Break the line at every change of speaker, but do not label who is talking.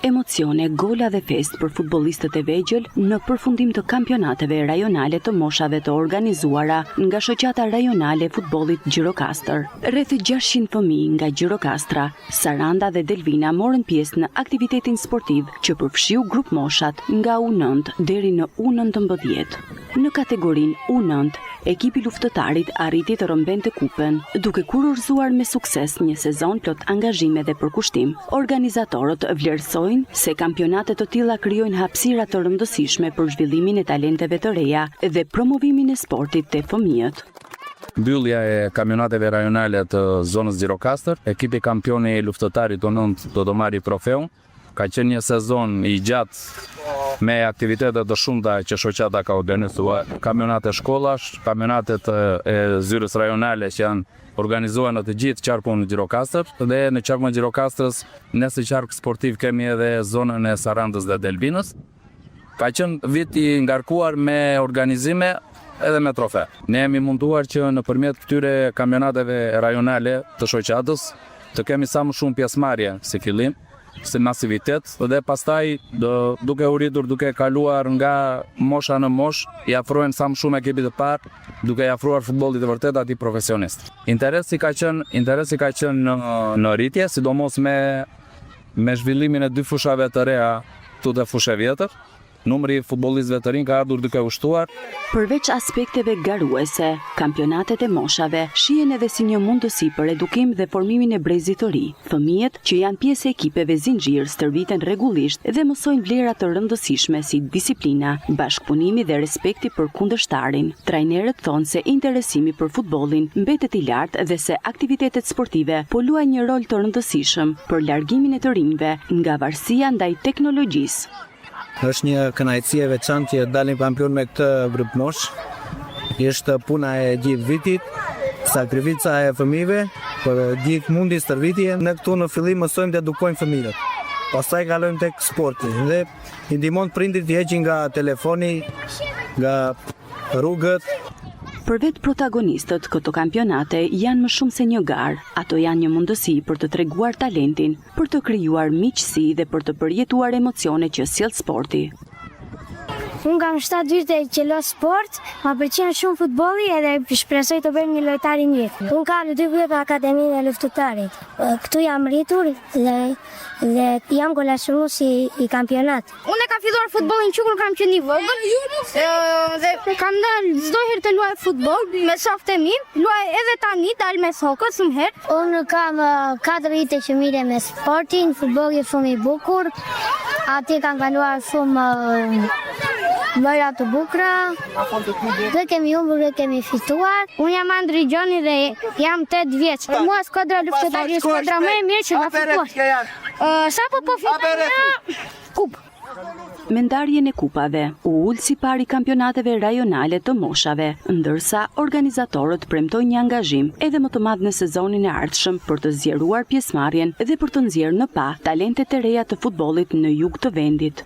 Emocione, gola dhe fest për futbollistët e vegjël në përfundim të kampionateve rajonale të moshave të organizuara nga shoqata rajonale e futbollit Gjirokastër. Rreth 600 fëmijë nga Gjirokastra, Saranda dhe Delvina morën pjesë në aktivitetin sportiv që përfshiu grup moshat nga U9 deri në U19. Në kategorinë U9, ekipi luftëtarit arriti të rëmbente kupën, duke kurorzuar me sukses një sezon plot angazhime dhe përkushtim. Organizatorët vlerësojnë se kampionate të tilla krijojnë hapësira të rëndësishme për zhvillimin e talenteve të reja dhe promovimin e sportit te fëmijët.
Mbyllja e kampionateve rajonale të zonës Gjirokastër, ekipi kampioni i luftëtarit U9 do të marrë trofeun. Ka qenë një sezon i gjatë me aktivitetet të shumta që shoqata ka organizuar, kampionate shkollash, kampionatet e zyrës rajonale që janë organizuar në të gjithë qarkun në Gjirokastër, dhe në qarkun e Gjirokastrës, nëse qark sportiv kemi edhe zonën e Sarandës dhe Delvinës. Ka qenë vit i ngarkuar me organizime edhe me trofe. Ne jemi munduar që nëpërmjet këtyre kampionateve rajonale të shoqatës të kemi sa më shumë pjesëmarrje si fillim, si masivitet, dhe pastaj duke u rritur, duke kaluar nga mosha në mosh, i afrohen sa më shumë ekipit të parë, duke i afruar futbollit të vërtet atij profesionist. Interesi ka qenë në rritje, sidomos me zhvillimin e 2 fushave të reja këtu te fushë vjetër. Numri i futbollistëve të rinj ka ardhur duke u shtuar.
Përveç aspekteve garuese, kampionatet e moshave shihen edhe si një mundësi për edukim dhe formimin e brezit të ri. Fëmijët që janë pjesë e ekipeve zinxhir stërviten rregullisht dhe mësojnë vlera të rëndësishme si disiplina, bashkëpunimi dhe respekti për kundërshtarin. Trajnerët thonë se interesimi për futbollin mbetet i lartë dhe se aktivitetet sportive po luajnë një rol të rëndësishëm për largimin e të rinjve nga varësia ndaj teknologjisë.
Është një kënaqësi e veçantë që dalim kampion me këtë grup mosh. Është puna e gjithë vitit, sakrifica e fëmijëve për gjithë mundi stërvitje. Ne këtu në fillim mësojmë të edukojmë fëmijët. Pastaj kalojmë tek sporti dhe i ndihmon prindrit të heqin nga telefoni, nga rrugët.
Për vetë protagonistët, këto kampionate janë më shumë se një garë. Ato janë një mundësi për të treguar talentin, për të krijuar miqësi dhe për të përjetuar emocione që sjell sporti.
Unë kam 7 vite që luaj sport, ma pëlqen shumë futbolli edhe shpresoj të bëj një lojtar i mirë. Unë kam 2 vjet në Akademinë e Luftëtarit. Këtu jam rritur dhe jam golashuar si i kampionat.
Unë kam filluar futbollin kur kam qenë i vogël dhe kam dalë çdo herë të luaj futboll me shokët e mi, luaj edhe tani dal me shokët shumë herë.
Unë kam 4 vite që mirem me sportin, futbolli është shumë i bukur. Atje kam kaluar shumë bëra të bukura, dhe kemi humbur dhe kemi fituar.
Unë jam Andri Gjoni dhe jam 8 vjeç. Për mua skuadra luftëtare është skuadra më e mirë që ka fituar. Sapo po fitoj kupë.
Me ndarjen e kupave, u ul si pari kampionateve rajonale të moshave, ndërsa organizatorët premtojnë një angazhim edhe më të madh në sezonin e ardhshëm për të zgjeruar pjesëmarrjen dhe për të nxjerrë në pa talentet e reja të futbollit në jug të vendit.